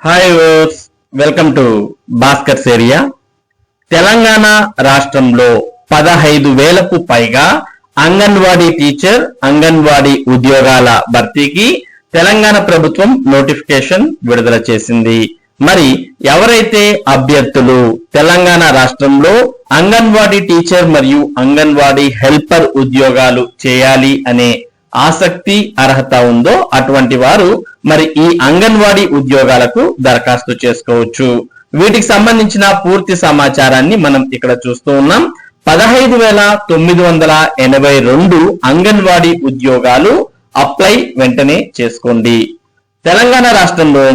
Hi viewers, welcome to Bhaskar's area. Telangana రాష్ట్రంలో 15,000కు పైగా anganwadi teacher, anganwadi ఉద్యోగాల భర్తీకి తెలంగాణ ప్రభుత్వం నోటిఫికేషన్ విడుదల చేసింది. మరి ఎవరైతే అభ్యర్థులు తెలంగాణ రాష్ట్రంలో అంగన్వాడీ టీచర్ మరియు అంగన్వాడీ హెల్పర్ ఉద్యోగాలు చేయాలి అనే ఆసక్తి, అర్హత ఉందో అటువంటి వారు మరి ఈ అంగన్వాడీ ఉద్యోగాలకు దరఖాస్తు చేసుకోవచ్చు. వీటికి సంబంధించిన పూర్తి సమాచారాన్ని మనం ఇక్కడ చూస్తూ ఉన్నాం. 15,982 అంగన్వాడీ ఉద్యోగాలు అప్లై వెంటనే చేసుకోండి. తెలంగాణ రాష్ట్రంలో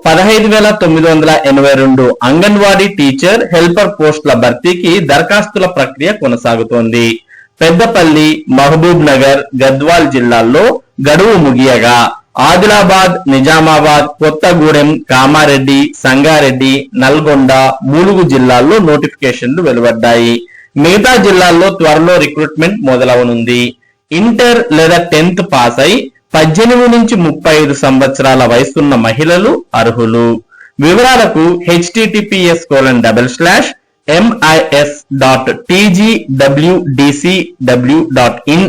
15,982 అంగన్వాడీ టీచర్, హెల్పర్ పోస్టుల భర్తీకి దరఖాస్తుల ప్రక్రియ కొనసాగుతోంది. పెద్దపల్లి, మహబూబ్ నగర్, గద్వాల్ జిల్లాల్లో గడువు ముగియగా ఆదిలాబాద్, నిజామాబాద్, కొత్తగూడెం, కామారెడ్డి, సంగారెడ్డి, నల్గొండ, ములుగు జిల్లాల్లో నోటిఫికేషన్లు వెలువడ్డాయి. మిగతా జిల్లాల్లో త్వరలో రిక్రూట్మెంట్ మొదలవనుంది. ఇంటర్ లేదా 10th పాస్ అయి 18 నుంచి 35 సంవత్సరాల వయసున్న మహిళలు అర్హులు. వివరాలకు https:/mis.tgwdcw.in/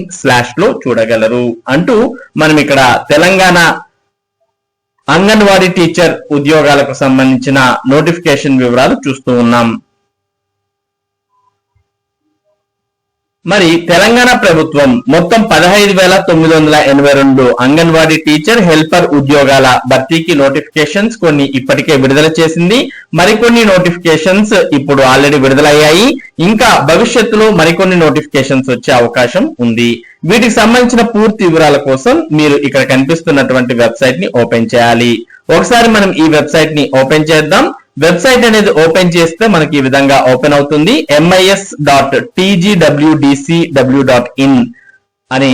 లో చూడగలరు అంటూ మనం ఇక్కడ తెలంగాణ అంగన్వాడీ టీచర్ ఉద్యోగాలకు సంబంధించిన నోటిఫికేషన్ వివరాలు చూస్తూ ఉన్నాం. మరి తెలంగాణ ప్రభుత్వం మొత్తం 15,982 అంగన్వాడీ టీచర్, హెల్పర్ ఉద్యోగాల భర్తీకి నోటిఫికేషన్స్ కొన్ని ఇప్పటికే విడుదల చేసింది. మరికొన్ని నోటిఫికేషన్స్ ఇప్పుడు ఆల్రెడీ విడుదలయ్యాయి. ఇంకా భవిష్యత్తులో మరికొన్ని నోటిఫికేషన్స్ వచ్చే అవకాశం ఉంది. వీటికి సంబంధించిన పూర్తి వివరాల కోసం మీరు ఇక్కడ కనిపిస్తున్నటువంటి వెబ్సైట్ ని ఓపెన్ చేయాలి. ఒకసారి మనం ఈ వెబ్సైట్ ని ఓపెన్ చేద్దాం. వెబ్సైట్ అనేది ఓపెన్ చేస్తే మనకి ఈ విధంగా ఓపెన్ అవుతుంది. mis.tgwdcw.in అని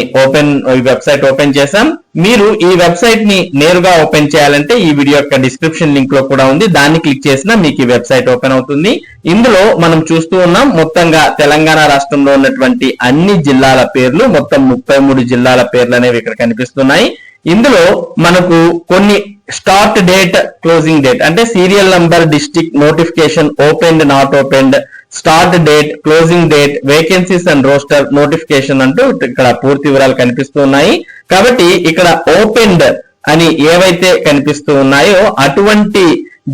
వెబ్సైట్ ఓపెన్ చేసాం. మీరు ఈ వెబ్సైట్ ని నేరుగా ఓపెన్ చేయాలంటే ఈ వీడియో యొక్క డిస్క్రిప్షన్ లింక్ లో కూడా ఉంది. దాన్ని క్లిక్ చేసినా మీకు ఈ వెబ్సైట్ ఓపెన్ అవుతుంది. ఇందులో మనం చూస్తూ ఉన్నాం మొత్తంగా తెలంగాణ రాష్ట్రంలో ఉన్నటువంటి అన్ని జిల్లాల పేర్లు, మొత్తం 33 జిల్లాల పేర్లు అనేవి ఇక్కడ కనిపిస్తున్నాయి. ఇందులో మనకు కొన్ని స్టార్ట్ డేట్, క్లోజింగ్ డేట్ అంటే serial number, district, notification, opened, not opened, start date, closing date, vacancies and roster, notification అంటూ ఇక్కడ పూర్తి వివరాలు కనిపిస్తూ ఉన్నాయి. కాబట్టి ఇక్కడ ఓపెన్డ్ అని ఏవైతే కనిపిస్తూ ఉన్నాయో అటువంటి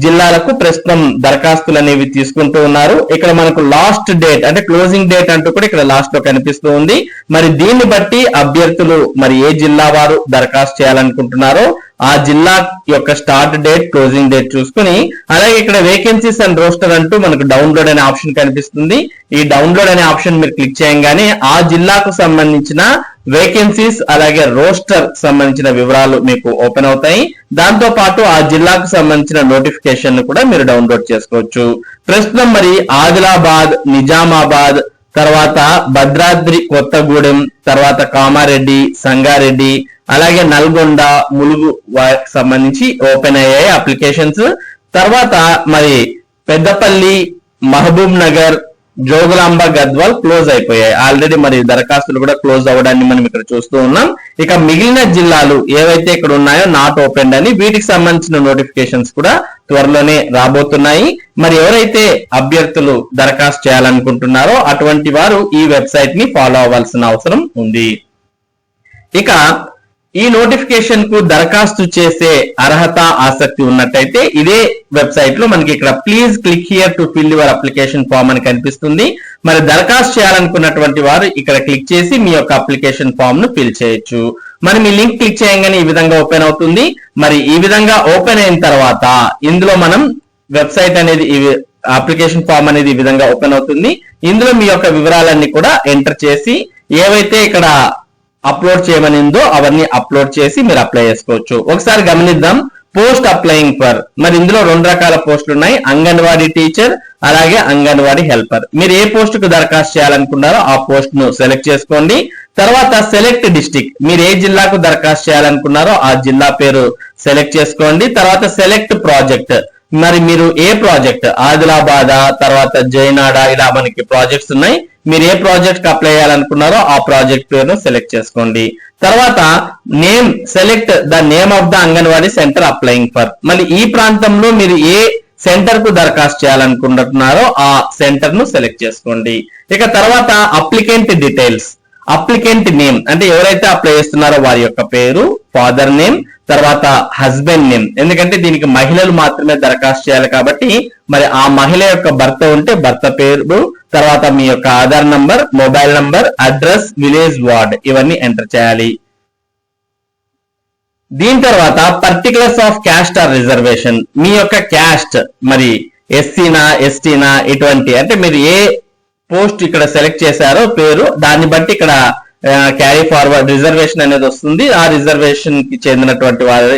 జిల్లాలకు ప్రస్తుతం దరఖాస్తులు అనేవి తీసుకుంటూ ఉన్నారు. ఇక్కడ మనకు లాస్ట్ డేట్ అంటే క్లోజింగ్ డేట్ అంటూ కూడా ఇక్కడ లాస్ట్ లో కనిపిస్తూ ఉంది. మరి దీన్ని బట్టి అభ్యర్థులు మరి ఏ జిల్లా వారు దరఖాస్తు చేయాలనుకుంటున్నారో ఆ జిల్లా యొక్క స్టార్ట్ డేట్, క్లోజింగ్ డేట్ చూసుకుని, అలాగే ఇక్కడ వేకెన్సీస్ అండ్ రోస్టర్ అంటూ మనకు డౌన్లోడ్ అనే ఆప్షన్ కనిపిస్తుంది. ఈ డౌన్లోడ్ అనే ఆప్షన్ మీరు క్లిక్ చేయగానే ఆ జిల్లాకు సంబంధించిన వేకెన్సీస్ అలాగే రోస్టర్ సంబంధించిన వివరాలు మీకు ఓపెన్ అవుతాయి. దాంతో పాటు ఆ జిల్లాకు సంబంధించిన నోటిఫికేషన్ కూడా మీరు డౌన్లోడ్ చేసుకోవచ్చు. ప్రస్తుతం మరి ఆదిలాబాద్, నిజామాబాద్, తర్వాత భద్రాద్రి కొత్తగూడెం, తర్వాత కామారెడ్డి, సంగారెడ్డి, అలాగే నల్గొండ, ములుగు వారికి సంబంధించి ఓపెన్ అయ్యాయి అప్లికేషన్స్. తర్వాత మరి పెద్దపల్లి, మహబూబ్ నగర్, జోగులాంబ, గద్వాల్ క్లోజ్ అయిపోయాయి ఆల్రెడీ. మరి దరఖాస్తులు కూడా క్లోజ్ అవ్వడాన్ని మనం ఇక్కడ చూస్తూ ఉన్నాం. ఇక మిగిలిన జిల్లాలు ఏవైతే ఇక్కడ ఉన్నాయో నాట్ ఓపెన్ అని, వీటికి సంబంధించిన నోటిఫికేషన్స్ కూడా త్వరలోనే రాబోతున్నాయి. మరి ఎవరైతే అభ్యర్థులు దరఖాస్తు చేయాలనుకుంటున్నారో అటువంటి వారు ఈ వెబ్సైట్ ని ఫాలో అవ్వాల్సిన అవసరం ఉంది. ఇక ఈ నోటిఫికేషన్ కు దరఖాస్తు చేసే అర్హత, ఆసక్తి ఉన్నట్టయితే ఇదే వెబ్సైట్ లో మనకి ఇక్కడ please click here to fill your application form అని కనిపిస్తుంది. మరి దరఖాస్తు చేయాలనుకున్నటువంటి వారు ఇక్కడ క్లిక్ చేసి మీ యొక్క అప్లికేషన్ ఫామ్ ను ఫిల్ చేయొచ్చు. మరి మీ లింక్ క్లిక్ చేయగానే ఈ విధంగా ఓపెన్ అవుతుంది. మరి ఈ విధంగా ఓపెన్ అయిన తర్వాత ఇందులో మనం వెబ్సైట్ అనేది అప్లికేషన్ ఫామ్ అనేది ఈ విధంగా ఓపెన్ అవుతుంది. ఇందులో మీ యొక్క వివరాలన్నీ కూడా ఎంటర్ చేసి ఏవైతే ఇక్కడ అప్లోడ్ చేయమనిందో అవన్నీ అప్లోడ్ చేసి మీరు అప్లై చేసుకోవచ్చు. ఒకసారి గమనిద్దాం. పోస్ట్ అప్లయింగ్ ఫర్, మరి ఇందులో 2 రకాల పోస్టులు ఉన్నాయి. అంగన్వాడీ టీచర్ అలాగే అంగన్వాడీ హెల్పర్. మీరు ఏ పోస్ట్ కు దరఖాస్తు చేయాలనుకున్నారో ఆ పోస్ట్ ను సెలెక్ట్ చేసుకోండి. తర్వాత సెలెక్ట్ డిస్ట్రిక్ట్, మీరు ఏ జిల్లాకు దరఖాస్తు చేయాలనుకున్నారో ఆ జిల్లా పేరు సెలెక్ట్ చేసుకోండి. తర్వాత సెలెక్ట్ ప్రాజెక్ట్, మరి మీరు ఏ ప్రాజెక్ట్, ఆదిలాబాద్, తర్వాత జైనాడ, ఇలా మనకి ప్రాజెక్ట్స్ ఉన్నాయి. మీరు ఏ ప్రాజెక్ట్ కి అప్లై చేయాలనుకున్నారో ఆ ప్రాజెక్ట్ పేరును సెలెక్ట్ చేసుకోండి. తర్వాత name, select the name of the anganwadi centre applying for. మళ్ళీ ఈ ప్రాంతంలో మీరు ఏ సెంటర్ కు దరఖాస్తు చేయాలనుకుంటున్నారో ఆ సెంటర్ ను సెలెక్ట్ చేసుకోండి. ఇక తర్వాత అప్లికెంట్ డీటెయిల్స్, అప్లికెంట్ నేమ్ అంటే ఎవరైతే అప్లై చేస్తున్నారో వారి యొక్క పేరు, ఫాదర్ నేమ్, తర్వాత హస్బెండ్ నేమ్. ఎందుకంటే దీనికి మహిళలు మాత్రమే దరఖాస్తు చేయాలి కాబట్టి మరి ఆ మహిళ యొక్క భర్త ఉంటే భర్త పేరు, తర్వాత మీ యొక్క Aadhaar number, mobile number, address, village, ward ఇవన్నీ ఎంటర్ చేయాలి. దీని తర్వాత particulars of caste or reservation, మీ యొక్క క్యాస్ట్ మరి ఎస్సీనా ఎస్టీనా ఇటువంటి అంటే మీరు ఏ పోస్ట్ ఇక్కడ సెలెక్ట్ చేశారో పేరు, దాన్ని బట్టి ఇక్కడ క్యారీ ఫార్వర్డ్ రిజర్వేషన్ అనేది వస్తుంది. ఆ రిజర్వేషన్ కి చెందినటువంటి వారి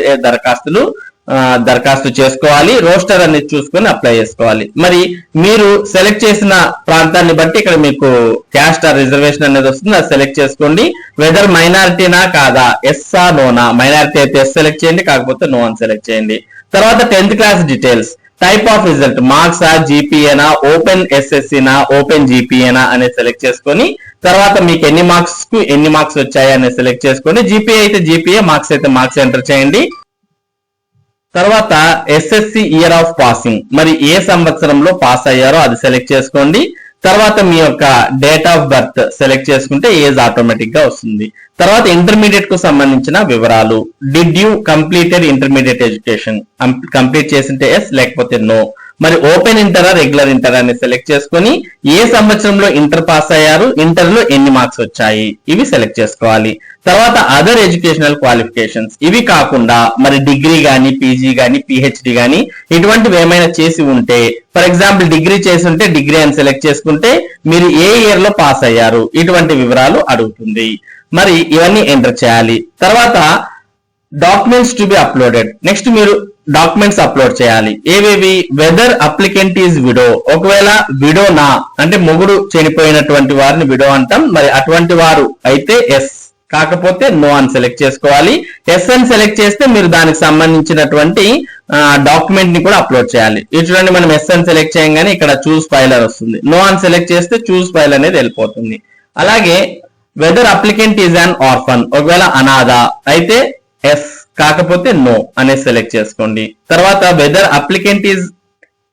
దరఖాస్తు చేసుకోవాలి. రోస్టర్ అనేది చూసుకొని అప్లై చేసుకోవాలి. మరి మీరు సెలెక్ట్ చేసిన ప్రాంతాన్ని బట్టి ఇక్కడ మీకు క్యాస్ట్ ఆర్ రిజర్వేషన్ అనేది వస్తుంది, అది సెలెక్ట్ చేసుకోండి. వెదర్ మైనారిటీనా కాదా, ఎస్సా నోనా, మైనారిటీ అయితే ఎస్ సెలెక్ట్ చేయండి, కాకపోతే నో అని సెలెక్ట్ చేయండి. తర్వాత 10th class details, type of result, మార్క్సా, జీపీఏనా, ఓపెన్ ఎస్ఎస్సీనా, ఓపెన్ జీపీఏనా అనేది సెలెక్ట్ చేసుకొని తర్వాత మీకు ఎన్ని మార్క్స్ కు ఎన్ని మార్క్స్ వచ్చాయి అనేది సెలెక్ట్ చేసుకొని జీపీఏ అయితే జీపీఏ, మార్క్స్ అయితే మార్క్స్ ఎంటర్ చేయండి. తర్వాత ఎస్ఎస్సి ఇయర్ ఆఫ్ పాసింగ్, మరి ఏ సంవత్సరంలో పాస్ అయ్యారో అది సెలెక్ట్ చేసుకోండి. తర్వాత మీ యొక్క డేట్ ఆఫ్ బర్త్ సెలెక్ట్ చేసుకుంటే ఏజ్ ఆటోమేటిక్ గా వస్తుంది. తర్వాత ఇంటర్మీడియట్ కు సంబంధించిన వివరాలు, did you completed intermediate education, complete చేసింటే ఎస్ లేకపోతే నో. మరి ఓపెన్ ఇంటరా రెగ్యులర్ ఇంటర్ అని సెలెక్ట్ చేసుకొని ఏ సంవత్సరంలో ఇంటర్ పాస్ అయ్యారు, ఇంటర్ లో ఎన్ని మార్క్స్ వచ్చాయి ఇవి సెలెక్ట్ చేసుకోవాలి. తర్వాత అదర్ ఎడ్యుకేషనల్ క్వాలిఫికేషన్స్, ఇవి కాకుండా మరి డిగ్రీ గానీ, పీజీ గానీ, పిహెచ్డి గానీ ఇటువంటివి ఏమైనా చేసి ఉంటే, ఫర్ ఎగ్జాంపుల్ డిగ్రీ చేసి ఉంటే డిగ్రీ అని సెలెక్ట్ చేసుకుంటే మీరు ఏ ఇయర్ లో పాస్ అయ్యారు ఇటువంటి వివరాలు అడుగుతుంది. మరి ఇవన్నీ ఎంటర్ చేయాలి. తర్వాత documents to be uploaded, next మీరు డాక్యుమెంట్స్ అప్లోడ్ చేయాలి. ఏవేవి, వెదర్ అప్లికెంట్ ఈజ్ విడో, ఒకవేళ విడోనా అంటే మొగుడు చనిపోయినటువంటి వారిని విడో అంటాం, మరి అటువంటి వారు అయితే ఎస్, కాకపోతే నో అని సెలెక్ట్ చేసుకోవాలి. ఎస్ అని సెలెక్ట్ చేస్తే మీరు దానికి సంబంధించినటువంటి డాక్యుమెంట్ ని కూడా అప్లోడ్ చేయాలి. ఇది చూడండి, మనం ఎస్ అని సెలెక్ట్ చేయగానే ఇక్కడ చూస్ ఫైలర్ వస్తుంది, నో అని సెలెక్ట్ చేస్తే చూస్ ఫైల్ అనేది వెళ్ళిపోతుంది. అలాగే whether applicant is an orphan, ఒకవేళ అనాథ అయితే ఎస్, కాకపోతే నో అనేది సెలెక్ట్ చేసుకోండి. తర్వాత whether applicant is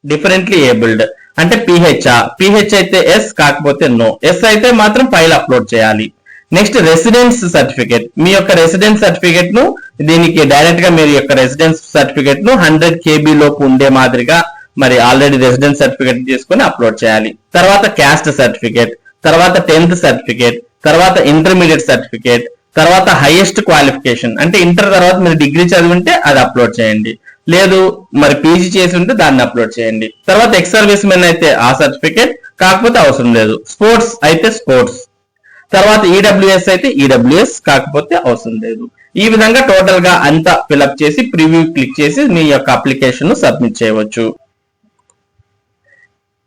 differently abled అంటే పిహెచ్ అయితే ఎస్, కాకపోతే నో. ఎస్ అయితే మాత్రం ఫైల్ అప్లోడ్ చేయాలి. నెక్స్ట్ రెసిడెన్స్ సర్టిఫికేట్, మీ యొక్క రెసిడెన్స్ సర్టిఫికేట్ ను దీనికి డైరెక్ట్ గా మీరు యొక్క రెసిడెన్స్ సర్టిఫికేట్ ను 100 KB లోపు ఉండే మాదిరిగా మరి ఆల్రెడీ రెసిడెన్స్ సర్టిఫికేట్ తీసుకొని అప్లోడ్ చేయాలి. తర్వాత క్యాస్ట్ సర్టిఫికేట్, తర్వాత 10th సర్టిఫికేట్, తర్వాత ఇంటర్మీడియట్ సర్టిఫికేట్, తర్వాత హైయెస్ట్ క్వాలిఫికేషన్ అంటే ఇంటర్ తర్వాత మీరు డిగ్రీ చదివింటే అది అప్లోడ్ చేయండి, లేదు మరి పీజీ చేసి ఉంటే దాన్ని అప్లోడ్ చేయండి. తర్వాత ఎక్స్ సర్వీస్ మెన్ అయితే ఆ సర్టిఫికేట్, కాకపోతే అవసరం లేదు. స్పోర్ట్స్ అయితే స్పోర్ట్స్, తర్వాత ఈడబ్ల్యూఎస్ అయితే ఈడబ్ల్యూఎస్, కాకపోతే అవసరం లేదు. ఈ విధంగా టోటల్ గా అంతా ఫిల్అప్ చేసి ప్రివ్యూ క్లిక్ చేసి మీ యొక్క అప్లికేషన్ ను సబ్మిట్ చేయవచ్చు.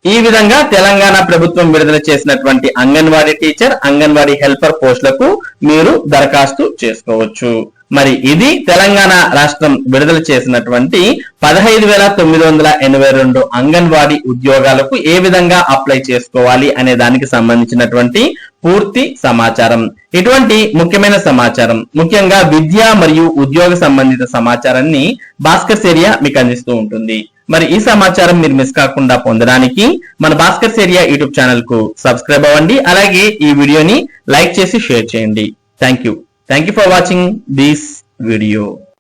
ఈ విధంగా తెలంగాణ ప్రభుత్వం విడుదల చేసినటువంటి అంగన్వాడీ టీచర్, అంగన్వాడీ హెల్పర్ పోస్టులకు మీరు దరఖాస్తు చేసుకోవచ్చు. మరి ఇది తెలంగాణ రాష్ట్రం విడుదల చేసినటువంటి 15,982 అంగన్వాడీ ఉద్యోగాలకు ఏ విధంగా అప్లై చేసుకోవాలి అనే దానికి సంబంధించినటువంటి పూర్తి సమాచారం. ఇటువంటి ముఖ్యమైన సమాచారం, ముఖ్యంగా విద్య మరియు ఉద్యోగ సంబంధిత సమాచారాన్ని భాస్కర్స్ ఏరియా మీకు అందిస్తూ ఉంటుంది. మరి ఈ సమాచారం మీరు మిస్ కాకుండా పొందడానికి మన భాస్కర్స్ ఏరియా యూట్యూబ్ ఛానల్ కు సబ్స్క్రైబ్ అవ్వండి. అలాగే ఈ వీడియోని లైక్ చేసి షేర్ చేయండి. Thank you for watching this video.